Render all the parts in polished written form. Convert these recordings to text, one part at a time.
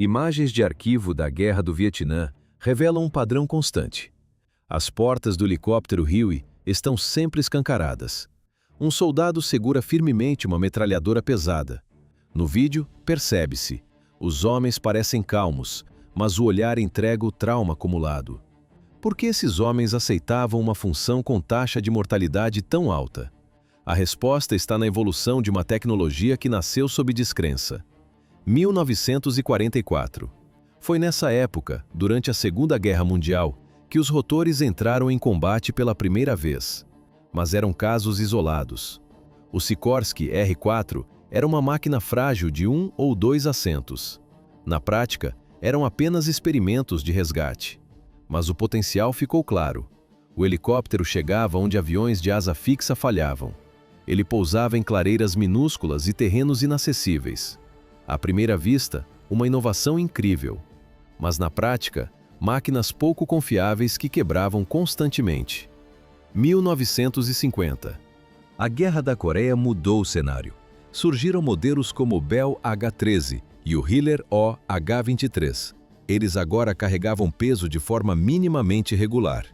Imagens de arquivo da Guerra do Vietnã revelam um padrão constante. As portas do helicóptero Huey estão sempre escancaradas. Um soldado segura firmemente uma metralhadora pesada. No vídeo, percebe-se. Os homens parecem calmos, mas o olhar entrega o trauma acumulado. Por que esses homens aceitavam uma função com taxa de mortalidade tão alta? A resposta está na evolução de uma tecnologia que nasceu sob descrença. 1944. Foi nessa época, durante a Segunda Guerra Mundial, que os rotores entraram em combate pela primeira vez. Mas eram casos isolados. O Sikorsky R-4 era uma máquina frágil de 1 ou 2 assentos. Na prática, eram apenas experimentos de resgate. Mas o potencial ficou claro. O helicóptero chegava onde aviões de asa fixa falhavam. Ele pousava em clareiras minúsculas e terrenos inacessíveis. À primeira vista, uma inovação incrível. Mas na prática, máquinas pouco confiáveis que quebravam constantemente. 1950. A Guerra da Coreia mudou o cenário. Surgiram modelos como o Bell H-13 e o Hiller O-H-23. Eles agora carregavam peso de forma minimamente regular.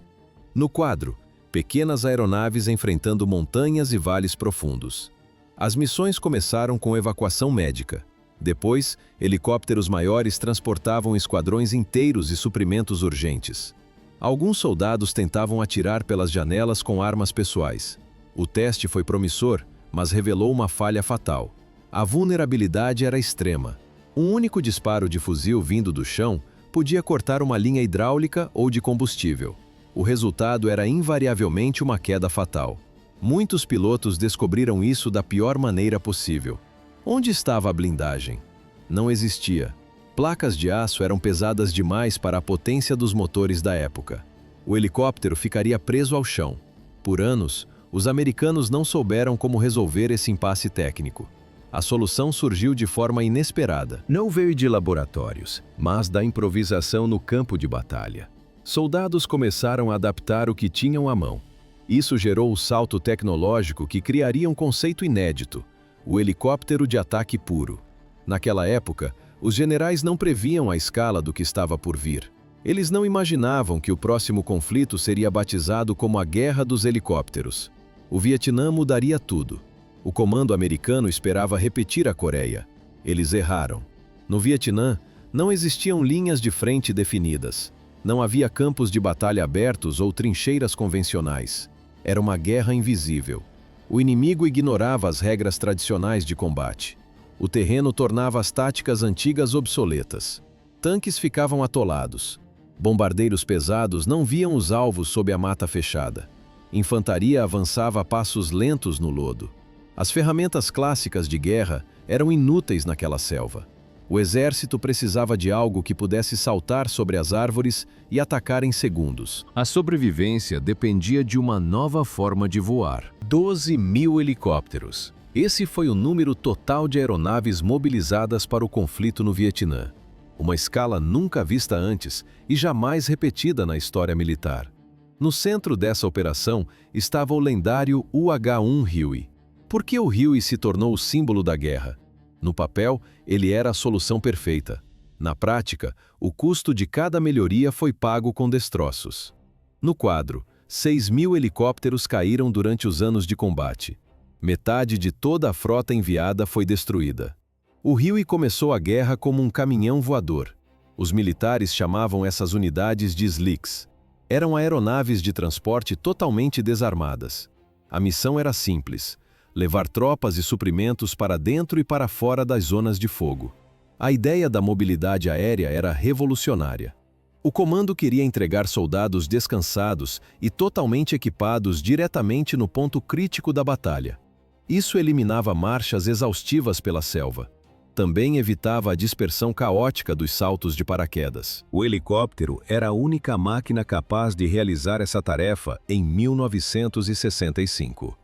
No quadro, pequenas aeronaves enfrentando montanhas e vales profundos. As missões começaram com evacuação médica. Depois, helicópteros maiores transportavam esquadrões inteiros e suprimentos urgentes. Alguns soldados tentavam atirar pelas janelas com armas pessoais. O teste foi promissor, mas revelou uma falha fatal. A vulnerabilidade era extrema. Um único disparo de fuzil vindo do chão podia cortar uma linha hidráulica ou de combustível. O resultado era invariavelmente uma queda fatal. Muitos pilotos descobriram isso da pior maneira possível. Onde estava a blindagem? Não existia. Placas de aço eram pesadas demais para a potência dos motores da época. O helicóptero ficaria preso ao chão. Por anos, os americanos não souberam como resolver esse impasse técnico. A solução surgiu de forma inesperada. Não veio de laboratórios, mas da improvisação no campo de batalha. Soldados começaram a adaptar o que tinham à mão. Isso gerou o salto tecnológico que criaria um conceito inédito: o helicóptero de ataque puro. Naquela época, os generais não previam a escala do que estava por vir. Eles não imaginavam que o próximo conflito seria batizado como a Guerra dos Helicópteros. O Vietnã mudaria tudo. O comando americano esperava repetir a Coreia. Eles erraram. No Vietnã, não existiam linhas de frente definidas. Não havia campos de batalha abertos ou trincheiras convencionais. Era uma guerra invisível. O inimigo ignorava as regras tradicionais de combate. O terreno tornava as táticas antigas obsoletas. Tanques ficavam atolados. Bombardeiros pesados não viam os alvos sob a mata fechada. Infantaria avançava a passos lentos no lodo. As ferramentas clássicas de guerra eram inúteis naquela selva. O exército precisava de algo que pudesse saltar sobre as árvores e atacar em segundos. A sobrevivência dependia de uma nova forma de voar. 12.000 helicópteros. Esse foi o número total de aeronaves mobilizadas para o conflito no Vietnã. Uma escala nunca vista antes e jamais repetida na história militar. No centro dessa operação estava o lendário UH-1 Huey. Por que o Huey se tornou o símbolo da guerra? No papel, ele era a solução perfeita. Na prática, o custo de cada melhoria foi pago com destroços. No quadro, 6.000 helicópteros caíram durante os anos de combate. Metade de toda a frota enviada foi destruída. O Huey começou a guerra como um caminhão voador. Os militares chamavam essas unidades de slicks. Eram aeronaves de transporte totalmente desarmadas. A missão era simples: levar tropas e suprimentos para dentro e para fora das zonas de fogo. A ideia da mobilidade aérea era revolucionária. O comando queria entregar soldados descansados e totalmente equipados diretamente no ponto crítico da batalha. Isso eliminava marchas exaustivas pela selva. Também evitava a dispersão caótica dos saltos de paraquedas. O helicóptero era a única máquina capaz de realizar essa tarefa em 1965.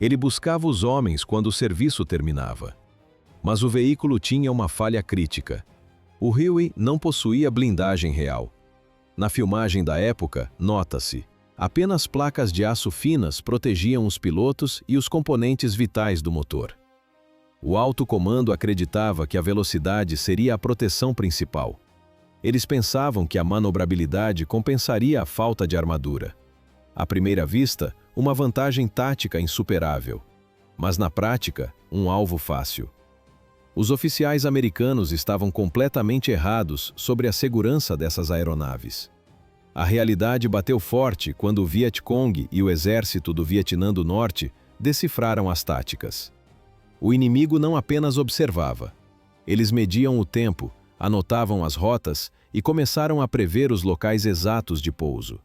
Ele buscava os homens quando o serviço terminava. Mas o veículo tinha uma falha crítica. O Huey não possuía blindagem real. Na filmagem da época, nota-se: apenas placas de aço finas protegiam os pilotos e os componentes vitais do motor. O alto comando acreditava que a velocidade seria a proteção principal. Eles pensavam que a manobrabilidade compensaria a falta de armadura. À primeira vista, uma vantagem tática insuperável, mas na prática, um alvo fácil. Os oficiais americanos estavam completamente errados sobre a segurança dessas aeronaves. A realidade bateu forte quando o Vietcong e o exército do Vietnã do Norte decifraram as táticas. O inimigo não apenas observava. Eles mediam o tempo, anotavam as rotas e começaram a prever os locais exatos de pouso.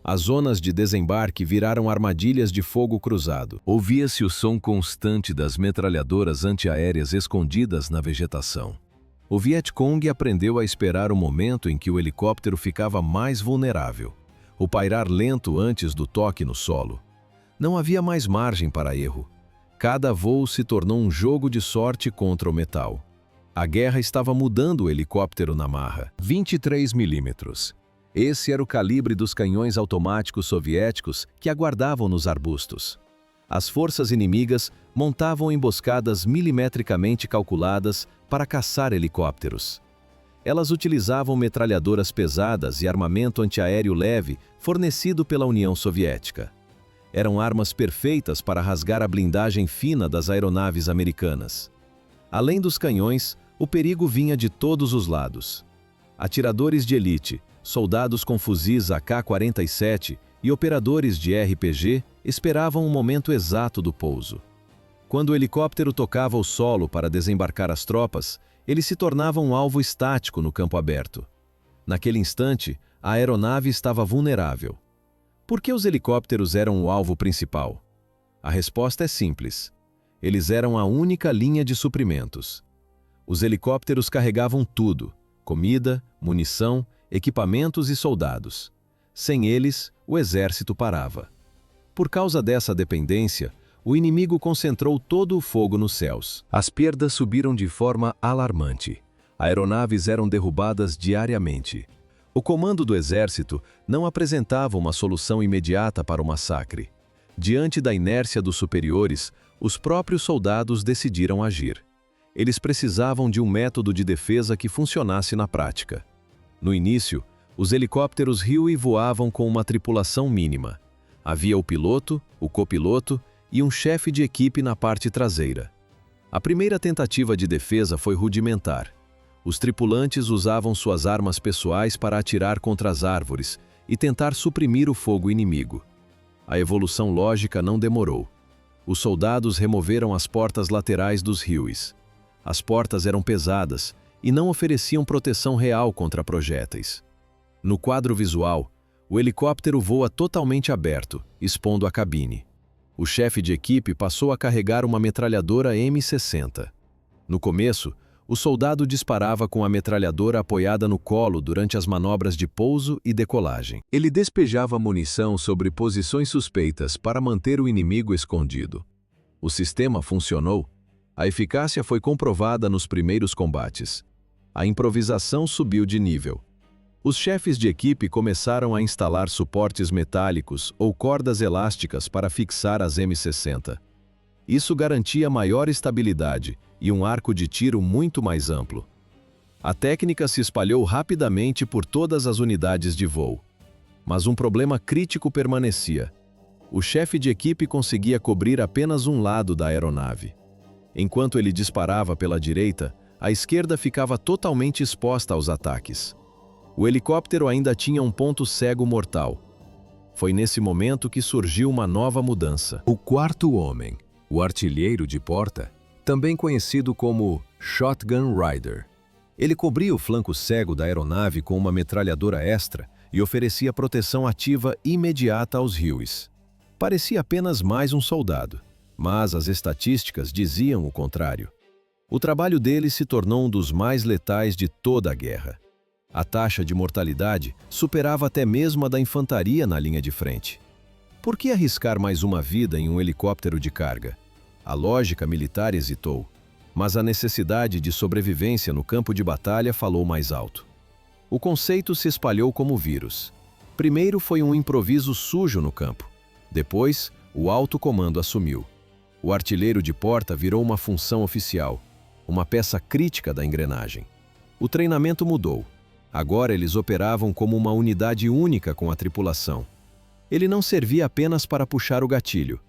As zonas de desembarque viraram armadilhas de fogo cruzado. Ouvia-se o som constante das metralhadoras antiaéreas escondidas na vegetação. O Vietcong aprendeu a esperar o momento em que o helicóptero ficava mais vulnerável, o pairar lento antes do toque no solo. Não havia mais margem para erro. Cada voo se tornou um jogo de sorte contra o metal. A guerra estava mudando o helicóptero na marra. 23 milímetros. Esse era o calibre dos canhões automáticos soviéticos que aguardavam nos arbustos. As forças inimigas montavam emboscadas milimetricamente calculadas para caçar helicópteros. Elas utilizavam metralhadoras pesadas e armamento antiaéreo leve fornecido pela União Soviética. Eram armas perfeitas para rasgar a blindagem fina das aeronaves americanas. Além dos canhões, o perigo vinha de todos os lados. Atiradores de elite, soldados com fuzis AK-47 e operadores de RPG esperavam o momento exato do pouso. Quando o helicóptero tocava o solo para desembarcar as tropas, ele se tornava um alvo estático no campo aberto. Naquele instante, a aeronave estava vulnerável. Por que os helicópteros eram o alvo principal? A resposta é simples. Eles eram a única linha de suprimentos. Os helicópteros carregavam tudo: comida, munição, equipamentos e soldados. Sem eles, o exército parava. Por causa dessa dependência, o inimigo concentrou todo o fogo nos céus. As perdas subiram de forma alarmante. Aeronaves eram derrubadas diariamente. O comando do exército não apresentava uma solução imediata para o massacre. Diante da inércia dos superiores, os próprios soldados decidiram agir. Eles precisavam de um método de defesa que funcionasse na prática. No início, os helicópteros Huey voavam com uma tripulação mínima. Havia o piloto, o copiloto e um chefe de equipe na parte traseira. A primeira tentativa de defesa foi rudimentar. Os tripulantes usavam suas armas pessoais para atirar contra as árvores e tentar suprimir o fogo inimigo. A evolução lógica não demorou. Os soldados removeram as portas laterais dos Hueys. As portas eram pesadas e não ofereciam proteção real contra projéteis. No quadro visual, o helicóptero voa totalmente aberto, expondo a cabine. O chefe de equipe passou a carregar uma metralhadora M60. No começo, o soldado disparava com a metralhadora apoiada no colo durante as manobras de pouso e decolagem. Ele despejava munição sobre posições suspeitas para manter o inimigo escondido. O sistema funcionou. A eficácia foi comprovada nos primeiros combates. A improvisação subiu de nível. Os chefes de equipe começaram a instalar suportes metálicos ou cordas elásticas para fixar as M60. Isso garantia maior estabilidade e um arco de tiro muito mais amplo. A técnica se espalhou rapidamente por todas as unidades de voo. Mas um problema crítico permanecia. O chefe de equipe conseguia cobrir apenas um lado da aeronave. Enquanto ele disparava pela direita, a esquerda ficava totalmente exposta aos ataques. O helicóptero ainda tinha um ponto cego mortal. Foi nesse momento que surgiu uma nova mudança. O quarto homem, o artilheiro de porta, também conhecido como Shotgun Rider. Ele cobria o flanco cego da aeronave com uma metralhadora extra e oferecia proteção ativa imediata aos Hueys. Parecia apenas mais um soldado, mas as estatísticas diziam o contrário. O trabalho dele se tornou um dos mais letais de toda a guerra. A taxa de mortalidade superava até mesmo a da infantaria na linha de frente. Por que arriscar mais uma vida em um helicóptero de carga? A lógica militar hesitou, mas a necessidade de sobrevivência no campo de batalha falou mais alto. O conceito se espalhou como vírus. Primeiro foi um improviso sujo no campo. Depois, o alto comando assumiu. O artilheiro de porta virou uma função oficial, uma peça crítica da engrenagem. O treinamento mudou. Agora eles operavam como uma unidade única com a tripulação. Ele não servia apenas para puxar o gatilho.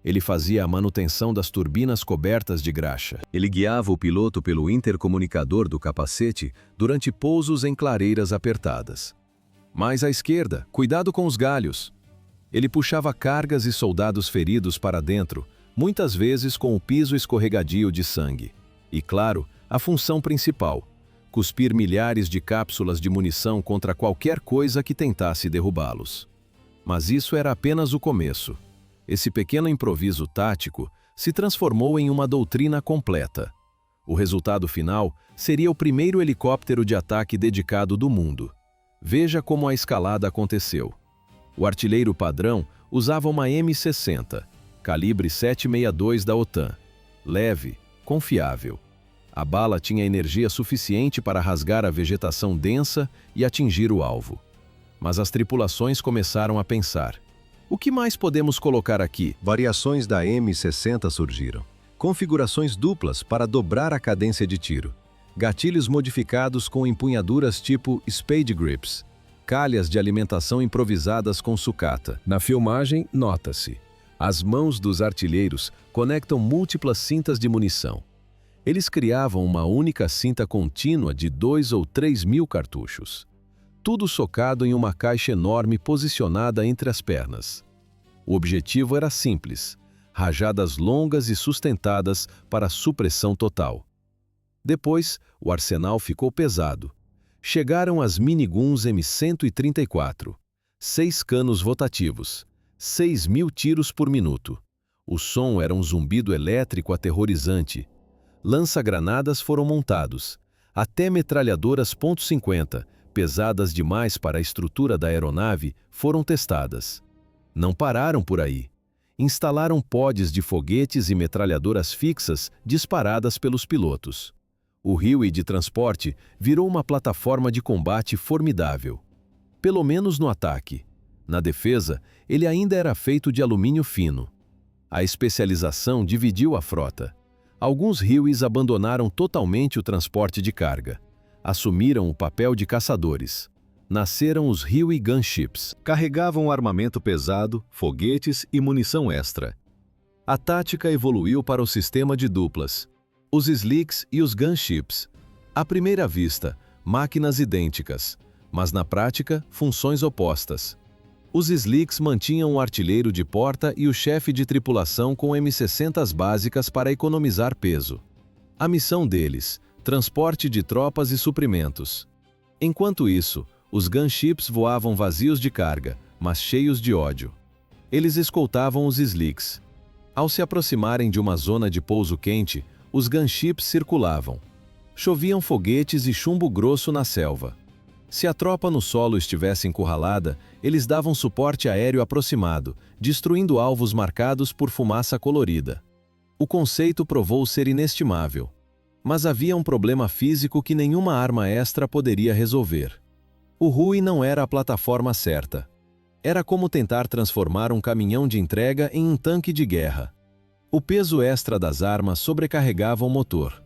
Ele fazia a manutenção das turbinas cobertas de graxa. Ele guiava o piloto pelo intercomunicador do capacete durante pousos em clareiras apertadas. Mais à esquerda, cuidado com os galhos. Ele puxava cargas e soldados feridos para dentro, muitas vezes com o piso escorregadio de sangue. E, claro, a função principal: cuspir milhares de cápsulas de munição contra qualquer coisa que tentasse derrubá-los. Mas isso era apenas o começo. Esse pequeno improviso tático se transformou em uma doutrina completa. O resultado final seria o primeiro helicóptero de ataque dedicado do mundo. Veja como a escalada aconteceu. O artilheiro padrão usava uma M60, calibre 7,62 da OTAN. Leve, confiável. A bala tinha energia suficiente para rasgar a vegetação densa e atingir o alvo. Mas as tripulações começaram a pensar: o que mais podemos colocar aqui? Variações da M60 surgiram. Configurações duplas para dobrar a cadência de tiro. Gatilhos modificados com empunhaduras tipo Spade Grips. Calhas de alimentação improvisadas com sucata. Na filmagem, nota-se: as mãos dos artilheiros conectam múltiplas cintas de munição. Eles criavam uma única cinta contínua de 2 ou 3 mil cartuchos. Tudo socado em uma caixa enorme posicionada entre as pernas. O objetivo era simples: rajadas longas e sustentadas para supressão total. Depois, o arsenal ficou pesado. Chegaram as miniguns M134, 6 canos rotativos, 6.000 tiros por minuto. O som era um zumbido elétrico aterrorizante. Lança-granadas foram montados. Até metralhadoras .50, pesadas demais para a estrutura da aeronave, foram testadas. Não pararam por aí. Instalaram pods de foguetes e metralhadoras fixas disparadas pelos pilotos. O Huey de transporte virou uma plataforma de combate formidável. Pelo menos no ataque. Na defesa, ele ainda era feito de alumínio fino. A especialização dividiu a frota. Alguns Hueys abandonaram totalmente o transporte de carga. Assumiram o papel de caçadores. Nasceram os Huey Gunships. Carregavam armamento pesado, foguetes e munição extra. A tática evoluiu para o sistema de duplas. Os Slicks e os Gunships. À primeira vista, máquinas idênticas, mas na prática, funções opostas. Os Slicks mantinham o artilheiro de porta e o chefe de tripulação com M60s básicas para economizar peso. A missão deles: transporte de tropas e suprimentos. Enquanto isso, os Gunships voavam vazios de carga, mas cheios de ódio. Eles escoltavam os Slicks. Ao se aproximarem de uma zona de pouso quente, os Gunships circulavam. Choviam foguetes e chumbo grosso na selva. Se a tropa no solo estivesse encurralada, eles davam suporte aéreo aproximado, destruindo alvos marcados por fumaça colorida. O conceito provou ser inestimável. Mas havia um problema físico que nenhuma arma extra poderia resolver. O Huey não era a plataforma certa. Era como tentar transformar um caminhão de entrega em um tanque de guerra. O peso extra das armas sobrecarregava o motor.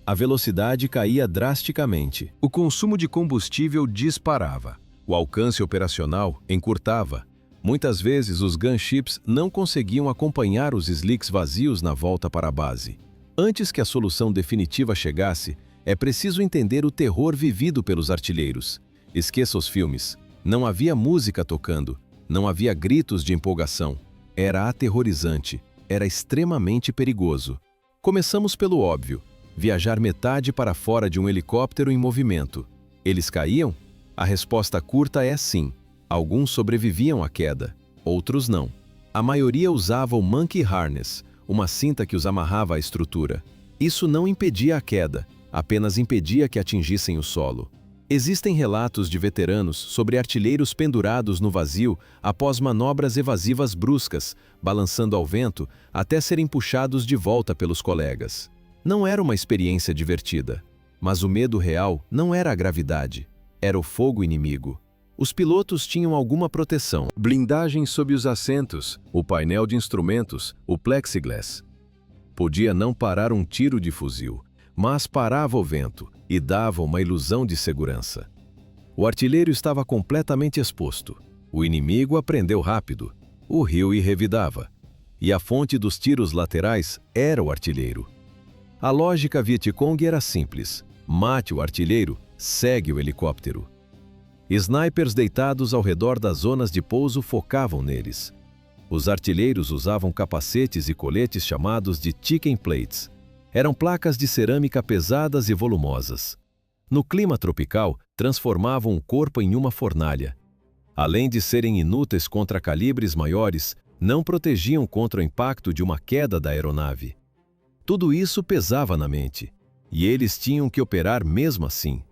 A velocidade caía drasticamente. O consumo de combustível disparava. O alcance operacional encurtava. Muitas vezes os Gunships não conseguiam acompanhar os Slicks vazios na volta para a base. Antes que a solução definitiva chegasse, é preciso entender o terror vivido pelos artilheiros. Esqueça os filmes. Não havia música tocando. Não havia gritos de empolgação. Era aterrorizante. Era extremamente perigoso. Começamos pelo óbvio: viajar metade para fora de um helicóptero em movimento. Eles caíam? A resposta curta é sim. Alguns sobreviviam à queda, outros não. A maioria usava o monkey harness, uma cinta que os amarrava à estrutura. Isso não impedia a queda, apenas impedia que atingissem o solo. Existem relatos de veteranos sobre artilheiros pendurados no vazio após manobras evasivas bruscas, balançando ao vento até serem puxados de volta pelos colegas. Não era uma experiência divertida, mas o medo real não era a gravidade, era o fogo inimigo. Os pilotos tinham alguma proteção: blindagem sob os assentos, o painel de instrumentos, o plexiglass. Podia não parar um tiro de fuzil, mas parava o vento e dava uma ilusão de segurança. O artilheiro estava completamente exposto. O inimigo aprendeu rápido. O Huey revidava. E a fonte dos tiros laterais era o artilheiro. A lógica Vietcong era simples. Mate o artilheiro, segue o helicóptero. Snipers deitados ao redor das zonas de pouso focavam neles. Os artilheiros usavam capacetes e coletes chamados de chicken plates. Eram placas de cerâmica pesadas e volumosas. No clima tropical, transformavam o corpo em uma fornalha. Além de serem inúteis contra calibres maiores, não protegiam contra o impacto de uma queda da aeronave. Tudo isso pesava na mente, e eles tinham que operar mesmo assim.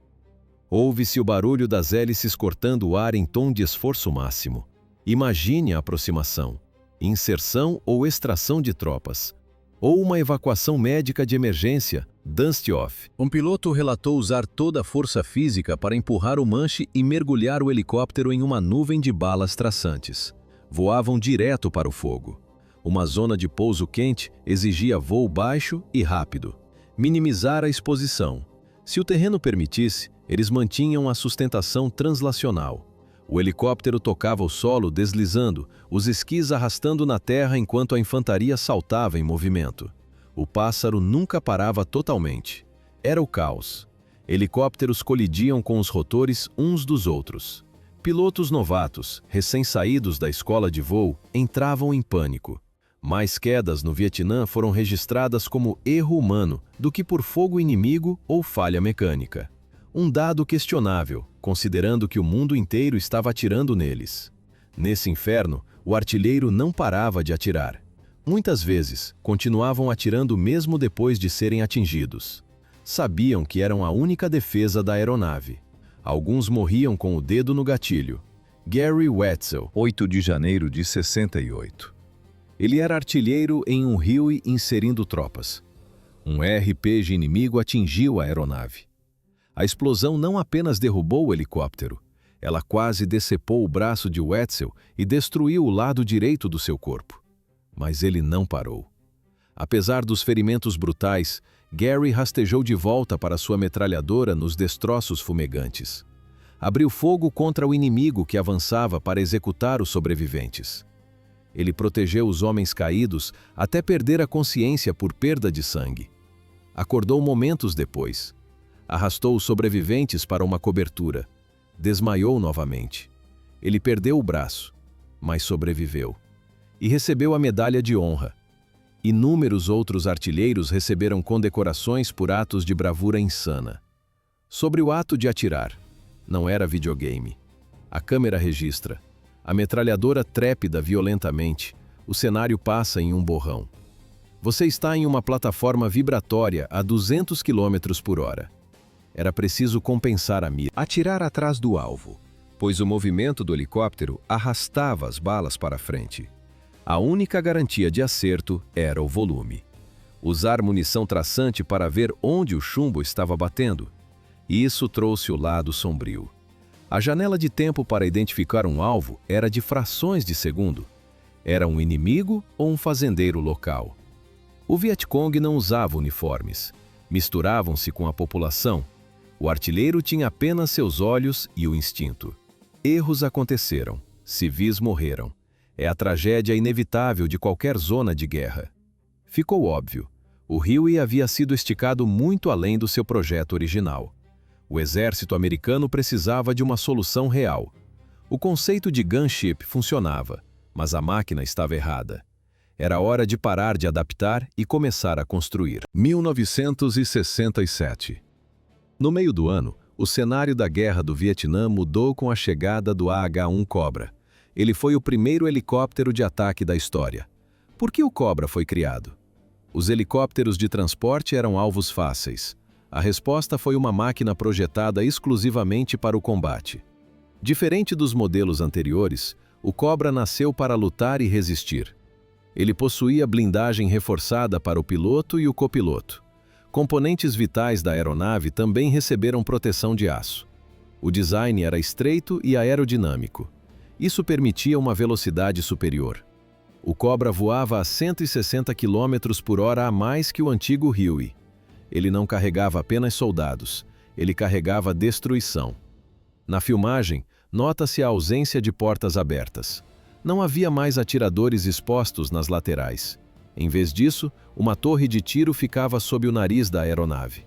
Ouve-se o barulho das hélices cortando o ar em tom de esforço máximo. Imagine a aproximação, inserção ou extração de tropas, ou uma evacuação médica de emergência, dust-off. Um piloto relatou usar toda a força física para empurrar o manche e mergulhar o helicóptero em uma nuvem de balas traçantes. Voavam direto para o fogo. Uma zona de pouso quente exigia voo baixo e rápido. Minimizar a exposição. Se o terreno permitisse, eles mantinham a sustentação translacional. O helicóptero tocava o solo deslizando, os esquis arrastando na terra enquanto a infantaria saltava em movimento. O pássaro nunca parava totalmente. Era o caos. Helicópteros colidiam com os rotores uns dos outros. Pilotos novatos, recém-saídos da escola de voo, entravam em pânico. Mais quedas no Vietnã foram registradas como erro humano do que por fogo inimigo ou falha mecânica. Um dado questionável, considerando que o mundo inteiro estava atirando neles. Nesse inferno, o artilheiro não parava de atirar. Muitas vezes, continuavam atirando mesmo depois de serem atingidos. Sabiam que eram a única defesa da aeronave. Alguns morriam com o dedo no gatilho. Gary Wetzel, 8 de janeiro de 68. Ele era artilheiro em um Huey inserindo tropas. Um RPG inimigo atingiu a aeronave. A explosão não apenas derrubou o helicóptero, ela quase decepou o braço de Wetzel e destruiu o lado direito do seu corpo. Mas ele não parou. Apesar dos ferimentos brutais, Gary rastejou de volta para sua metralhadora nos destroços fumegantes. Abriu fogo contra o inimigo que avançava para executar os sobreviventes. Ele protegeu os homens caídos até perder a consciência por perda de sangue. Acordou momentos depois. Arrastou os sobreviventes para uma cobertura. Desmaiou novamente. Ele perdeu o braço, mas sobreviveu. E recebeu a medalha de honra. Inúmeros outros artilheiros receberam condecorações por atos de bravura insana. Sobre o ato de atirar. Não era videogame. A câmera registra. A metralhadora trépida violentamente. O cenário passa em um borrão. Você está em uma plataforma vibratória a 200 km por hora. Era preciso compensar a mira. Atirar atrás do alvo, pois o movimento do helicóptero arrastava as balas para frente. A única garantia de acerto era o volume. Usar munição traçante para ver onde o chumbo estava batendo. Isso trouxe o lado sombrio. A janela de tempo para identificar um alvo era de frações de segundo. Era um inimigo ou um fazendeiro local. O Vietcong não usava uniformes. Misturavam-se com a população. O artilheiro tinha apenas seus olhos e o instinto. Erros aconteceram. Civis morreram. É a tragédia inevitável de qualquer zona de guerra. Ficou óbvio. O Huey havia sido esticado muito além do seu projeto original. O exército americano precisava de uma solução real. O conceito de gunship funcionava, mas a máquina estava errada. Era hora de parar de adaptar e começar a construir. 1967. No meio do ano, o cenário da Guerra do Vietnã mudou com a chegada do AH-1 Cobra. Ele foi o primeiro helicóptero de ataque da história. Por que o Cobra foi criado? Os helicópteros de transporte eram alvos fáceis. A resposta foi uma máquina projetada exclusivamente para o combate. Diferente dos modelos anteriores, o Cobra nasceu para lutar e resistir. Ele possuía blindagem reforçada para o piloto e o copiloto. Componentes vitais da aeronave também receberam proteção de aço. O design era estreito e aerodinâmico. Isso permitia uma velocidade superior. O Cobra voava a 160 km por hora a mais que o antigo Huey. Ele não carregava apenas soldados, ele carregava destruição. Na filmagem, nota-se a ausência de portas abertas. Não havia mais atiradores expostos nas laterais. Em vez disso, uma torre de tiro ficava sob o nariz da aeronave.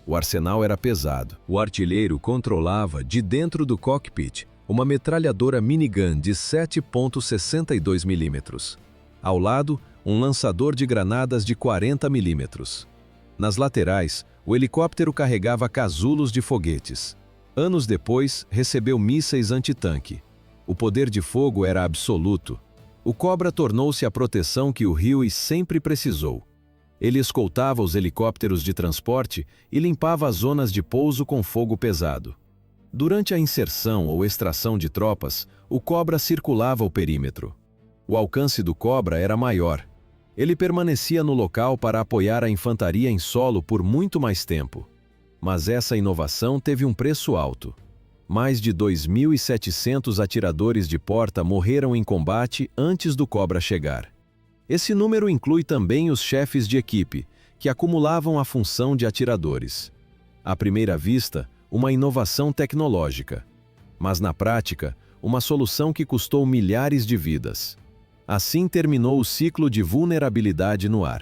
O arsenal era pesado. O artilheiro controlava, de dentro do cockpit, uma metralhadora minigun de 7,62 mm. Ao lado, um lançador de granadas de 40 mm. Nas laterais, o helicóptero carregava casulos de foguetes. Anos depois, recebeu mísseis antitanque. O poder de fogo era absoluto. O Cobra tornou-se a proteção que o Huey sempre precisou. Ele escoltava os helicópteros de transporte e limpava as zonas de pouso com fogo pesado. Durante a inserção ou extração de tropas, o Cobra circulava o perímetro. O alcance do Cobra era maior. Ele permanecia no local para apoiar a infantaria em solo por muito mais tempo. Mas essa inovação teve um preço alto. Mais de 2.700 atiradores de porta morreram em combate antes do Cobra chegar. Esse número inclui também os chefes de equipe, que acumulavam a função de atiradores. À primeira vista, uma inovação tecnológica. Mas na prática, uma solução que custou milhares de vidas. Assim terminou o ciclo de vulnerabilidade no ar.